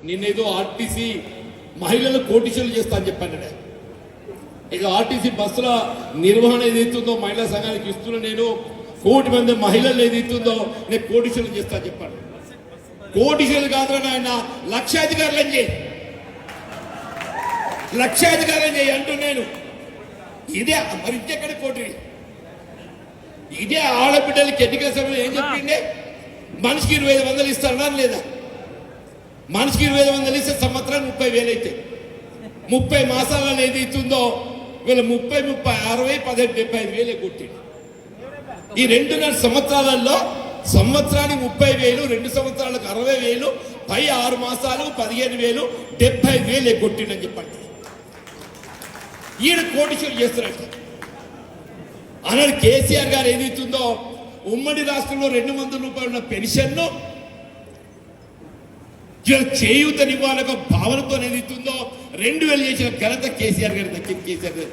నిన్నేదో ఆర్టీసీ మహిళలు కోటీశ్వరులు చేస్తా అని చెప్పాను. ఇక ఆర్టీసీ బస్సుల నిర్వహణ ఏదైతుందో మహిళా సంఘానికి ఇస్తున్నా, నేను 1 కోటి మంది మహిళలు ఏదైతుందో నేను కోటీశ్వరులు చేస్తా అని చెప్పాను. కోటీశ్వరులు కాదని ఆయన లక్షాధికారులను చేయి, లక్షాధికారులను చేయి అంటూ నేను ఇదే మరి ఇంకెక్కడ కోటి, ఇదే ఆడబిడ్డలకి ఎన్నికల సమయంలో ఏం చెప్పిండే, మనిషికి 2500 ఇస్తారన్నారు లేదా? మనిషికి 2500 ఇస్తే సంవత్సరానికి 30,000 అయితే 30 మాసాలలో ఏది ఇస్తుందో వీళ్ళు 30, 60, 17, 75,000 కొట్టింది. ఈ 2.5 సంవత్సరాలలో సంవత్సరానికి 30,000, 2 సంవత్సరాలకు 60,000, పై 6 మాసాలకు 15,000, 75,000 కొట్టిండని చెప్పండి. ఈయన కోటీశ్వరులు చేస్తున్నట్టు అన్నాడు. కేసీఆర్ గారు ఏదైతుందో ఉమ్మడి రాష్ట్రంలో 200 రూపాయలు ఉన్న పెన్షన్ను చేయూతనివ్వాలన్న భావనతో ఏదైతుందో 2,000 చేసిన ఘనత కేసీఆర్ గారి దక్కింది. కేసీఆర్ గారి